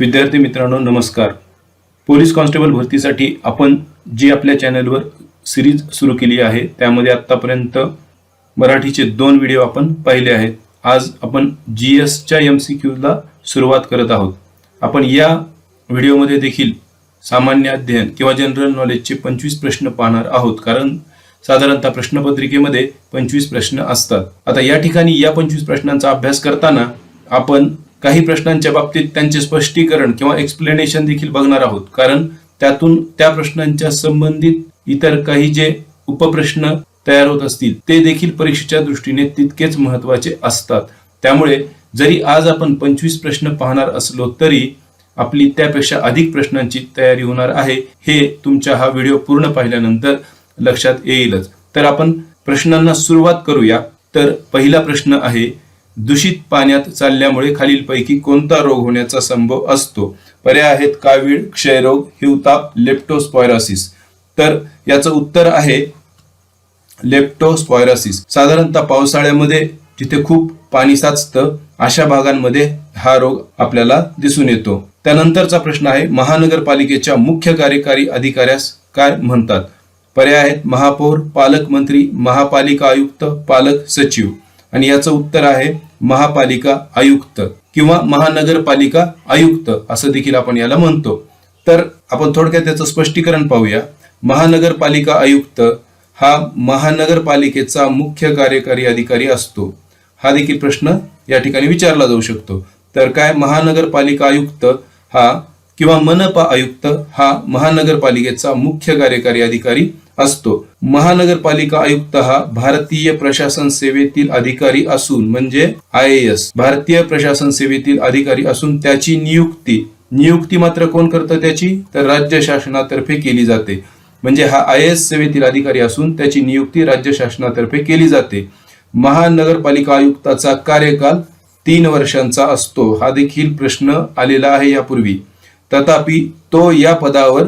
विद्यार्थी मित्रांनो नमस्कार। पोलीस कॉन्स्टेबल भरतीसाठी आपण जी आपल्या चॅनलवर सिरीज सुरू केली आहे त्यामध्ये आतापर्यंत मराठीचे 2 व्हिडिओ आपण पाहिले आहेत। आज आपण जीएस च्या एमसीक्यूला सुरुवात करत आहोत। आपण या व्हिडिओमध्ये देखील सामान्य अध्ययन किंवा जनरल नॉलेजचे 25 प्रश्न पाहणार आहोत, कारण साधारणतः प्रश्नपत्रिकेमध्ये 25 प्रश्न असतात। आता या ठिकाणी या 25 प्रश्नांचा अभ्यास करताना आपण काही प्रश्नांच्या बाबतीत त्यांचे स्पष्टीकरण किंवा एक्सप्लेनेशन देखील बघणार आहोत, कारण त्यातून त्या प्रश्नांच्या संबंधित इतर काही जे उपप्रश्न तयार होत असतील ते देखील परीक्षेच्या दृष्टीने तितकेच महत्त्वाचे असतात। त्यामुळे जरी आज आपण 25 प्रश्न पाहणार असलो तरी आपली त्यापेक्षा अधिक प्रश्नांची तयारी होणार आहे, हे तुमच्या हा व्हिडिओ पूर्ण पाहिल्यानंतर लक्षात येईलच। तर आपण प्रश्नांना सुरुवात करूया। तर पहिला प्रश्न आहे, दूषित पाण्यात चालल्यामुळे खालीलपैकी कोणता रोग होण्याचा संभव असतो? पर्याय आहेत कावीळ, क्षयरोग, हिवताप, लेप्टोस्पायरोसिस। तर याचं उत्तर आहे लेप्टोस्पायरोसिस। साधारणतः पावसाळ्यामध्ये जिथे खूप पाणी साचतं अशा भागांमध्ये हा रोग आपल्याला दिसून येतो। त्यानंतरचा प्रश्न आहे, महानगरपालिकेच्या मुख्य कार्यकारी अधिकाऱ्यास काय म्हणतात? पर्याय आहेत महापौर, पालकमंत्री, महापालिका आयुक्त, पालक सचिव। आणि याचं उत्तर आहे महापालिका आयुक्त किंवा महानगरपालिका आयुक्त असं देखील आपण याला म्हणतो। तर आपण थोडक्यात त्याचं स्पष्टीकरण पाहूया। महानगरपालिका आयुक्त हा महानगरपालिकेचा मुख्य कार्यकारी अधिकारी असतो। हा देखील प्रश्न या ठिकाणी विचारला जाऊ शकतो। तर काय, महानगरपालिका आयुक्त हा किंवा मनपा आयुक्त हा महानगरपालिकेचा मुख्य कार्यकारी अधिकारी असतो। महानगरपालिका आयुक्त हा भारतीय प्रशासन सेवेतील अधिकारी असून, म्हणजे IAS भारतीय प्रशासन सेवेतील अधिकारी असून त्याची नियुक्ती मात्र कोण करतं त्याची? तर राज्य शासनातर्फे केली जाते। म्हणजे हा IAS सेवेतील अधिकारी असून त्याची नियुक्ती राज्य शासनातर्फे केली जाते। महानगरपालिका आयुक्ताचा कार्यकाल 3 वर्षांचा असतो। हा देखील प्रश्न आलेला आहे यापूर्वी। तथापि तो या पदावर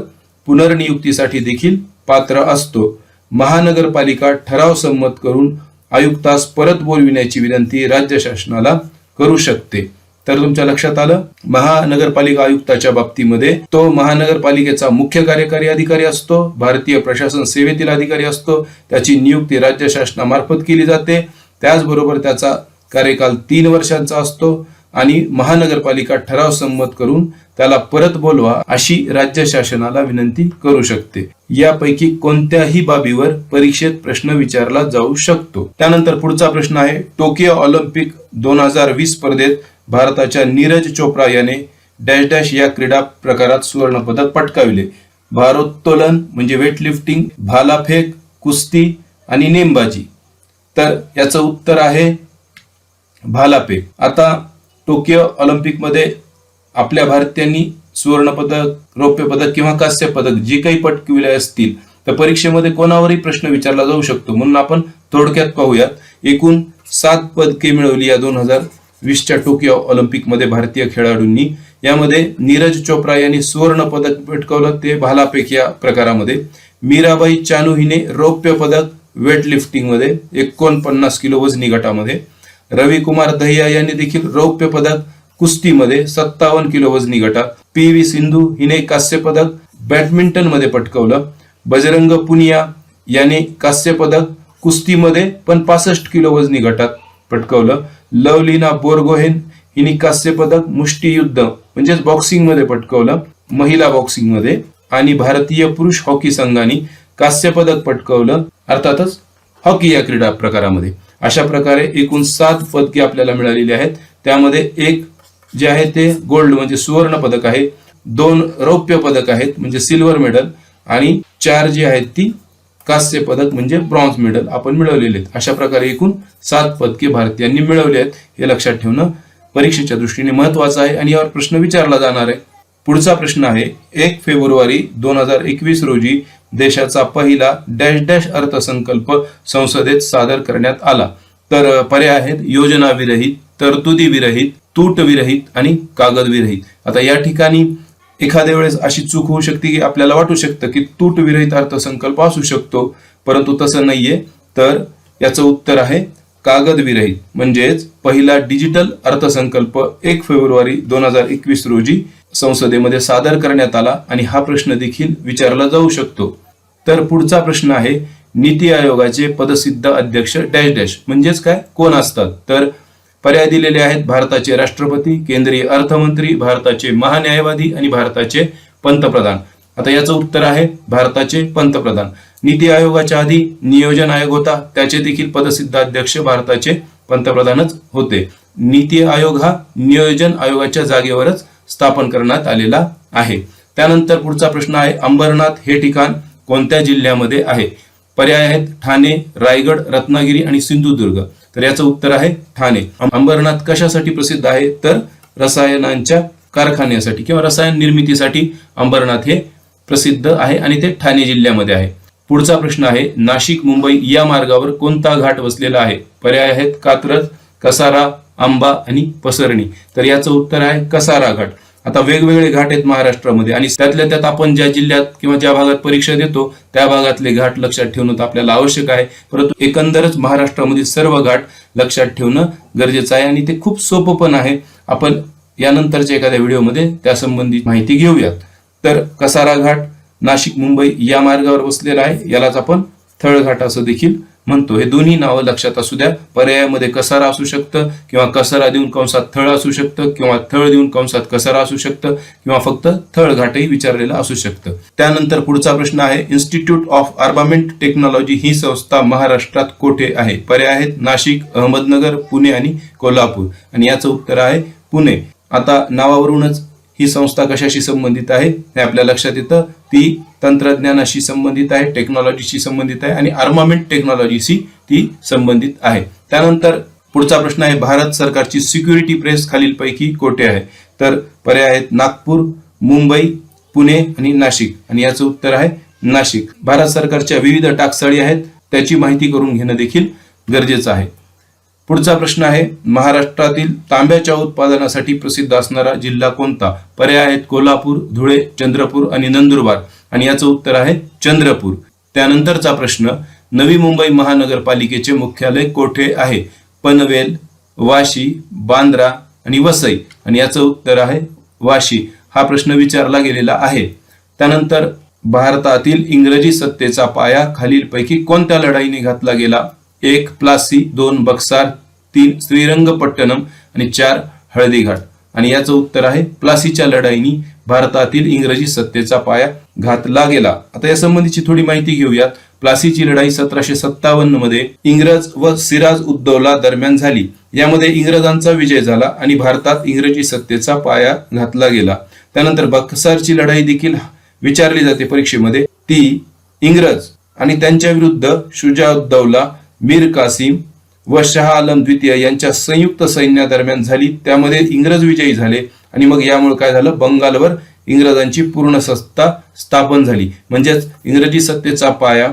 पुनर्नियुक्तीसाठी देखील पात्र असतो। महानगरपालिका ठराव संमत करून आयुक्तास परत बोलविण्याची विनंती राज्य शासनाला करू शकते। तर तुमच्या लक्षात आलं, महानगरपालिका आयुक्ताच्या बाबतीमध्ये तो महानगरपालिकेचा मुख्य कार्यकारी अधिकारी असतो, भारतीय प्रशासन सेवेतील अधिकारी असतो, त्याची नियुक्ती राज्य शासनामार्फत केली जाते, त्याचबरोबर त्याचा कार्यकाल 3 वर्षांचा असतो आणि महानगरपालिका ठराव संमत करून त्याला परत बोलवा अशी राज्य शासनाला विनंती करू शकते। यापैकी कोणत्याही बाबीवर परीक्षेत प्रश्न विचारला जाऊ शकतो। त्यानंतर पुढचा प्रश्न आहे, टोकियो ऑलिम्पिक 2020 स्पर्धेत भारताच्या नीरज चोप्रा याने डॅश डॅश या क्रीडा प्रकारात सुवर्ण पदक पटकाविले? भारोत्तोलन म्हणजे वेटलिफ्टिंग, भालाफेक, कुस्ती आणि नेमबाजी। तर याचं उत्तर आहे भालाफेक। आता टोकियो ऑलिम्पिक मध्ये आपल्या भारतीयांनी सुवर्ण पदक, रौप्य पदक किंवा कांस्य पदक जे काही पटकाविले असतील तर परीक्षेमध्ये कोणावरही प्रश्न विचारला जाऊ शकतो, म्हणून आपण थोडक्यात पाहूयात। एकूण 7 पदके मिळवली या 2020च्या टोकियो ऑलिम्पिक मध्ये भारतीय खेळाडूंनी। यामध्ये नीरज चोप्रा यांनी सुवर्ण पदक पटकावलं, ते भालाफेक या प्रकारामध्ये। मीराबाई चानू हिने रौप्य पदक वेटलिफ्टिंग मध्ये 49 किलो वजनी गटामध्ये। रविकुमार दहिया यांनी देखील रौप्य पदक कुस्तीमध्ये 57 किलो वजनी गटात। PV सिंधू हिने कांस्य पदक बॅडमिंटन मध्ये पटकावलं। बजरंग पुनिया याने कांस्य पदक कुस्तीमध्ये पण 65 किलो वजनी गटात पटकावलं। लवलीना बोरगोहेन हिने कांस्य पदक मुष्टियुद्ध म्हणजेच बॉक्सिंग मध्ये पटकावलं, महिला बॉक्सिंग मध्ये। आणि भारतीय पुरुष हॉकी संघाने कांस्य पदक पटकावलं, अर्थातच हॉकी या क्रीडा प्रकारामध्ये। अशा प्रकारे एकूण 7 पदके आपल्याला मिळालेली आहेत। त्यामध्ये एक जे आहे ते गोल्ड म्हणजे सुवर्ण पदक आहे, 2 रौप्य पदक आहेत म्हणजे सिल्वर मेडल, आणि 4 जी आहेत ती कांस्य पदक म्हणजे ब्रॉन्झ मेडल आपण मिळवलेले आहेत। अशा प्रकारे एकूण 7 पदके भारतीयांनी मिळवली आहेत। हे लक्षात ठेवणं परीक्षेच्या दृष्टीने महत्वाचं आहे आणि यावर प्रश्न विचारला जाणार आहे। पुढचा प्रश्न आहे, 1 फेब्रुवारी 2021 रोजी देशाचा पहिला डॅश डॅश अर्थसंकल्प संसदेत सादर करण्यात आला? तर पर्याय आहेत योजना विरहित, तरतुदी विरहित, तूट विरहित आणि कागद विरहित। आता या ठिकाणी एखाद्या वेळेस अशी चूक होऊ शकते की आपल्याला वाटू शकतं की तूट विरहित अर्थसंकल्प असू शकतो, परंतु तसं नाहीये। तर याचं उत्तर आहे कागद विरहित, म्हणजेच पहिला डिजिटल अर्थसंकल्प 1 फेब्रुवारी 2021 रोजी संसदेमध्ये सादर करण्यात आला आणि हा प्रश्न देखील विचारला जाऊ शकतो. तर पुढचा प्रश्न आहे, नीती आयोगाचे पदसिद्ध अध्यक्ष डॅश डॅश म्हणजेच काय, कोण असतात? तर पर्याय दिलेले आहेत, भारताचे राष्ट्रपती, केंद्रीय अर्थमंत्री, भारताचे महान्यायवादी आणि भारताचे पंतप्रधान. आता याचं उत्तर आहे भारताचे पंतप्रधान. नीती आयोगाच्या आधी नियोजन आयोग होता, त्याचे देखील पदसिद्ध अध्यक्ष भारताचे पंतप्रधानच होते. नीती आयोग हा नियोजन आयोगाच्या जागेवरच स्थापन करण्यात आलेला आहे. त्यानंतर पुढचा प्रश्न आहे, अंबरनाथ हे ठिकाण कोणत्या जिल्ह्यामध्ये आहे? पर्याय आहेत ठाणे, रायगड, रत्नागिरी आणि सिंधुदुर्ग. तर याचं उत्तर आहे ठाणे. अंबरनाथ कशासाठी प्रसिद्ध आहे? तर रसायनांच्या कारखान्यासाठी किंवा रसायन निर्मितीसाठी अंबरनाथ हे प्रसिद्ध आहे आणि ते ठाणे जिल्ह्यामध्ये आहे. पुढचा प्रश्न आहे, नाशिक मुंबई या मार्गावर कोणता घाट वसलेला आहे? पर्याय आहेत कात्रज, कसारा, आंबा आणि पसरणी. तर याचं उत्तर आहे कसारा घाट. आता वेगवेगळे घाट आहेत महाराष्ट्रामध्ये आणि त्यातल्या त्यात आपण ज्या जिल्ह्यात किंवा ज्या भागात परीक्षा देतो त्या भागातले घाट लक्षात ठेवणं आपल्याला आवश्यक आहे. परंतु एकंदरच महाराष्ट्रामध्ये सर्व घाट लक्षात ठेवणं गरजेचं आहे आणि ते खूप सोपं पण आहे. आपण यानंतरच्या एखाद्या व्हिडिओमध्ये त्यासंबंधी माहिती घेऊयात. तर कसारा घाट नाशिक मुंबई या मार्गावर वसलेला आहे. यालाच आपण थळघाट असं देखील म्हणतो. हे दोन्ही नावं लक्षात असू द्या. पर्यायामध्ये कसारा असू शकतं किंवा कसारा देऊन कंसात थळ असू शकतं किंवा थळ देऊन कंसात कसारा असू शकतं किंवा फक्त थळघाटही विचारलेलं असू शकतं. त्यानंतर पुढचा प्रश्न आहे, इन्स्टिट्यूट ऑफ आर्मामेंट टेक्नॉलॉजी ही संस्था महाराष्ट्रात कोठे आहे? पर्याय आहेत नाशिक, अहमदनगर, पुणे आणि कोल्हापूर. आणि याचं उत्तर आहे पुणे. आता नावावरूनच ही संस्था कशाशी संबंधित आहे हे आपल्या लक्षात येतं. ती तंत्रज्ञानाशी संबंधित आहे, टेक्नॉलॉजीशी संबंधित आहे आणि आर्मामेंट टेक्नॉलॉजीशी ती संबंधित आहे. त्यानंतर पुढचा प्रश्न आहे, भारत सरकारची सिक्युरिटी प्रेस खालीलपैकी कोठे आहे? तर पर्याय आहेत नागपूर, मुंबई, पुणे आणि नाशिक. आणि याचं उत्तर आहे नाशिक. भारत सरकारच्या विविध टाकसाळी आहेत, त्याची माहिती करून घेणं देखील गरजेचं आहे. पुढचा प्रश्न आहे, महाराष्ट्रातील तांब्याच्या उत्पादनासाठी प्रसिद्ध असणारा जिल्हा कोणता? पर्याय आहेत कोल्हापूर, धुळे, चंद्रपूर आणि नंदुरबार. आणि याचं उत्तर आहे चंद्रपूर. त्यानंतरचा प्रश्न, नवी मुंबई महानगरपालिकेचे मुख्यालय कोठे आहे? पनवेल, वाशी, बांद्रा आणि वसई. आणि याचं उत्तर आहे वाशी. हा प्रश्न विचारला गेलेला आहे. त्यानंतर भारतातील इंग्रजी सत्तेचा पाया खालीलपैकी कोणत्या लढाईने घातला गेला? 1 प्लासी, 2 बक्सार, 3 श्रीरंगपट्टणम आणि 4 हळदीघाट. आणि याचं उत्तर आहे प्लासीच्या लढाईनी भारतातील इंग्रजी सत्तेचा पाया घातला गेला. आता या संबंधीची थोडी माहिती घेऊयात. प्लासीची लढाई 1757 मध्ये इंग्रज व सिराज उद्दौला दरम्यान झाली. यामध्ये इंग्रजांचा विजय झाला आणि भारतात इंग्रजी सत्तेचा पाया घातला गेला. त्यानंतर बक्सारची लढाई देखील विचारली जाते परीक्षेमध्ये. ती इंग्रज आणि त्यांच्या विरुद्ध शुजाउद्दौला, मीर कासिम व शहा आलम द्वितीय यांच्या संयुक्त सैन्यादरम्यान झाली. त्यामध्ये इंग्रज विजयी झाले आणि मग यामुळे काय झालं, बंगालवर इंग्रजांची पूर्ण सत्ता स्थापन झाली. म्हणजेच इंग्रजी सत्तेचा पाया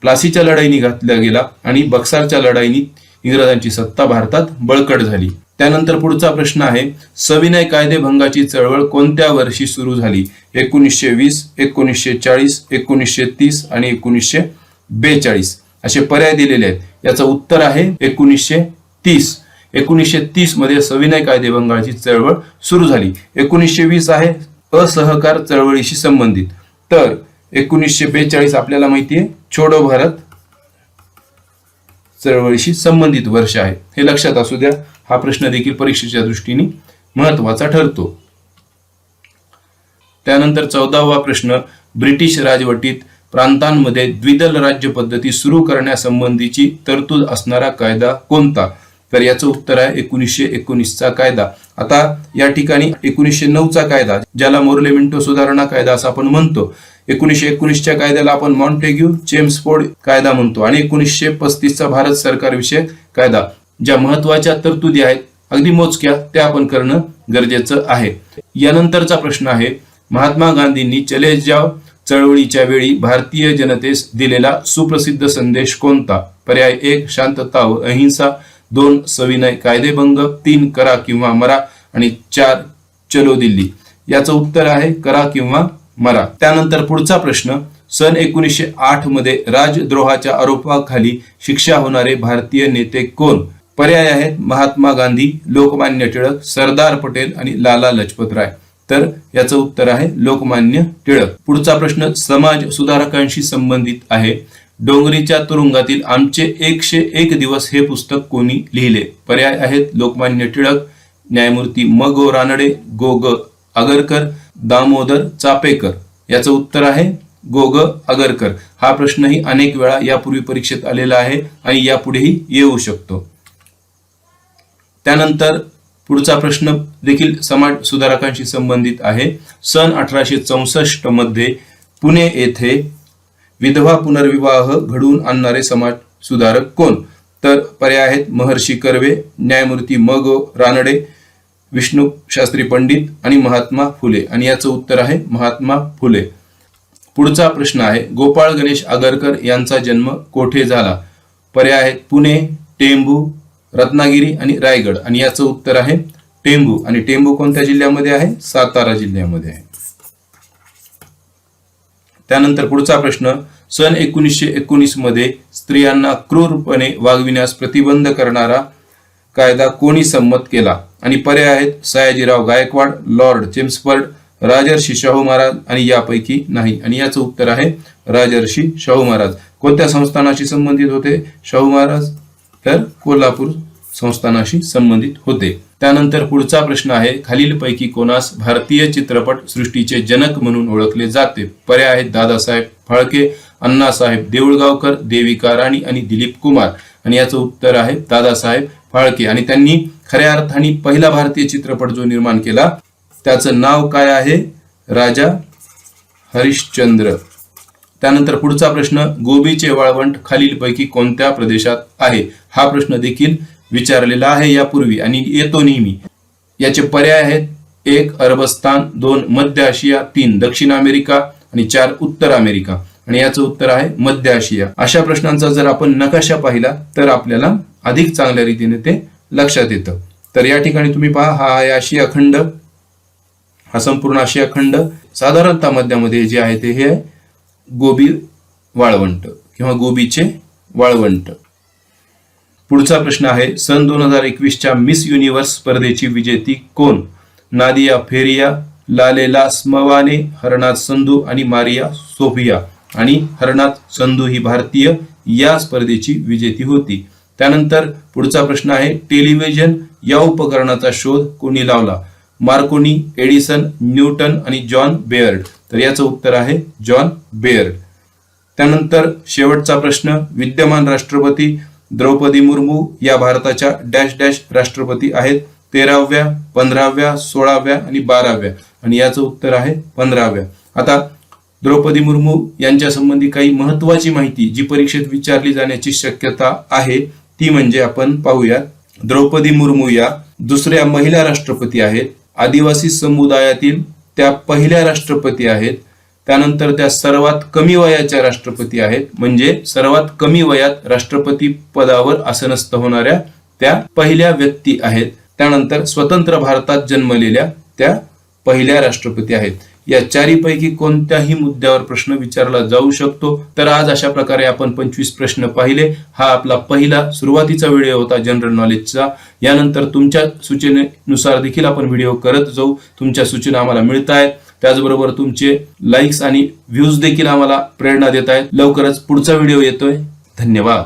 प्लासीच्या लढाईनी घातला गेला आणि बक्सारच्या लढाईनी इंग्रजांची सत्ता भारतात बळकट झाली. त्यानंतर पुढचा प्रश्न आहे, सविनय कायदेभंगाची चळवळ कोणत्या वर्षी सुरू झाली? 1920, 1940, 1930 आणि 1942 असे पर्याय दिलेले आहेत. याचं उत्तर आहे 1930. 1930 मध्ये सविनय कायदेभंगाची चळवळ सुरू झाली. 1920 आहे असहकार चळवळीशी संबंधित. तर 1942 आपल्याला माहिती आहे छोडो भारत चळवळीशी संबंधित वर्ष आहे. हे लक्षात असू द्या. हा प्रश्न देखील परीक्षेच्या दृष्टीने महत्वाचा ठरतो. त्यानंतर 14वा प्रश्न, ब्रिटिश राजवटीत प्रांतांमध्ये द्विदल राज्य पद्धती सुरू करण्यासंबंधीची तरतूद असणारा कायदा कोणता? तर याचं उत्तर आहे 1919चा कायदा. आता या ठिकाणी 1909चा कायदा, ज्याला मोर्ले मिंटो सुधारणा कायदा असं आपण म्हणतो, 1919च्या कायद्याला आपण मॉन्टेग्यू चेम्सफोर्ड कायदा म्हणतो आणि 1935चा भारत सरकार विषयक कायदा. ज्या महत्वाच्या तरतुदी आहेत अगदी मोजक्या त्या आपण करणं गरजेचं आहे. यानंतरचा प्रश्न आहे, महात्मा गांधींनी चले जाव चळवळीच्या वेळी भारतीय जनतेस दिलेला सुप्रसिद्ध संदेश कोणता? पर्याय 1 शांतता व अहिंसा, 2 सविनय कायदेभंग, 3 करा किंवा मरा आणि 4 चलो दिल्ली. याचं उत्तर आहे करा किंवा मरा. त्यानंतर पुढचा प्रश्न, सन 1908 मध्ये राजद्रोहाच्या आरोपाखाली शिक्षा होणारे भारतीय नेते कोण? पर्याय आहेत महात्मा गांधी, लोकमान्य टिळक, सरदार पटेल आणि लाला लजपत राय. तर याचं उत्तर आहे लोकमान्य टिळक. पुढचा प्रश्न समाज सुधारकांशी संबंधित आहे. डोंगरीच्या तुरुंगातील आमचे 101 दिवस हे पुस्तक कोणी लिहिले? पर्याय आहेत लोकमान्य टिळक, न्यायमूर्ती म गो रानडे, गो ग आगरकर, दामोदर चापेकर. याचं उत्तर आहे गो ग आगरकर. हा प्रश्नही अनेक वेळा यापूर्वी परीक्षेत आलेला आहे आणि यापुढेही येऊ शकतो. त्यानंतर पुढचा प्रश्न देखील समाज सुधारकांशी संबंधित आहे. सन 1864 मध्ये पुणे येथे विधवा पुनर्विवाह घडवून आणणारे समाज सुधारक कोण? तर पर्याय आहेत महर्षी कर्वे, न्यायमूर्ती म गो रानडे, विष्णू शास्त्री पंडित आणि महात्मा फुले. आणि याचं उत्तर आहे महात्मा फुले. पुढचा प्रश्न आहे गोपाळ गणेश आगरकर यांचा जन्म कोठे झाला? पर्याय आहेत पुणे, टेंभू, रत्नागिरी आणि रायगड. आणि याचं उत्तर आहे टेंभू. आणि टेंभू कोणत्या जिल्ह्यामध्ये आहे? सातारा जिल्ह्यामध्ये आहे. त्यानंतर पुढचा प्रश्न सन 1919 मध्ये स्त्रियांना क्रूरपणे वागविण्यास प्रतिबंध करणारा कायदा कोणी संमत केला? आणि पर्याय आहेत सयाजीराव गायकवाड, लॉर्ड चेम्सफर्ड, राजर्षी शाहू महाराज आणि यापैकी नाही. आणि याचं उत्तर आहे राजर्षी शाहू महाराज. कोणत्या संस्थानाशी संबंधित होते शाहू महाराज? तर कोल्हापूर संस्थानाशी संबंधित होते. त्यानंतर पुढचा प्रश्न आहे खालीलपैकी कोणास भारतीय चित्रपट सृष्टीचे जनक म्हणून ओळखले जाते? पर्याय आहेत दादासाहेब फाळके, अण्णासाहेब देऊळगावकर, देविका राणी आणि दिलीप कुमार. आणि याचं उत्तर आहे दादासाहेब फाळके. आणि त्यांनी खऱ्या अर्थाने पहिला भारतीय चित्रपट जो निर्माण केला त्याचं नाव काय आहे? राजा हरिश्चंद्र. त्यानंतर पुढचा प्रश्न गोबीचे वाळवंट खालीलपैकी कोणत्या प्रदेशात आहे? हा प्रश्न देखील विचारलेला आहे यापूर्वी आणि येतो नेहमी. याचे पर्याय आहेत 1 अरबस्तान, 2 मध्य आशिया, 3 दक्षिण अमेरिका आणि 4 उत्तर अमेरिका. आणि याचं उत्तर आहे मध्य आशिया. अशा प्रश्नांचा जर आपण नकाशा पाहिला तर आपल्याला अधिक चांगल्या रीतीने ते लक्षात येतं. तर या ठिकाणी तुम्ही पहा हा आहे आशिया खंड, हा संपूर्ण आशिया खंड. साधारणतः मध्यामध्ये जे आहे ते हे गोबी वाळवंट किंवा गोबीचे वाळवंट. पुढचा प्रश्न आहे सन 2021च्या मिस युनिव्हर्स स्पर्धेची विजेती कोण? नादिया फेरिया, लालेला स्मवाने, हरनाथ संधू आणि मारिया सोफिया. आणि हरनाथ संधू ही भारतीय या स्पर्धेची विजेती होती. त्यानंतर पुढचा प्रश्न आहे टेलिव्हिजन या उपकरणाचा शोध कोणी लावला? मार्कोनी, एडिसन, न्यूटन आणि जॉन बेअर्ड. तर याचं उत्तर आहे जॉन बेअर्ड. त्यानंतर शेवटचा प्रश्न विद्यमान राष्ट्रपती द्रौपदी मुर्मू या भारताच्या डॅश डॅश राष्ट्रपती आहेत? 13व्या, 15व्या, 16व्या आणि 12व्या. आणि याचं उत्तर आहे 15व्या. आता द्रौपदी मुर्मू यांच्या संबंधी काही महत्वाची माहिती जी परीक्षेत विचारली जाण्याची शक्यता आहे ती म्हणजे आपण पाहूया. द्रौपदी मुर्मू या दुसऱ्या महिला राष्ट्रपती आहेत. आदिवासी समुदायातील त्या पहिल्या राष्ट्रपती आहेत. त्यानंतर त्या सर्वात कमी वयाच्या राष्ट्रपती आहेत, म्हणजे सर्वात कमी वयात राष्ट्रपती पदावर आसनस्थ होणाऱ्या त्या पहिल्या व्यक्ती आहेत. त्यानंतर स्वतंत्र भारतात जन्मलेल्या त्या पहिल्या राष्ट्रपती आहेत. या चारीपैकी कोणत्याही मुद्द्यावर प्रश्न विचारला जाऊ शकतो. तर आज अशा प्रकारे आपण 25 प्रश्न पाहिले. हा आपला पहिला सुरुवातीचा व्हिडिओ होता जनरल नॉलेजचा. यानंतर तुमच्या सूचनेनुसार देखील आपण व्हिडिओ करत जाऊ. तुमच्या सूचना आम्हाला मिळत आहेत, त्याचबरोबर तुमचे लाईक्स आणि व्ह्यूज देखील आम्हाला प्रेरणा देत आहेत. लवकरच पुढचा व्हिडिओ येतोय. धन्यवाद.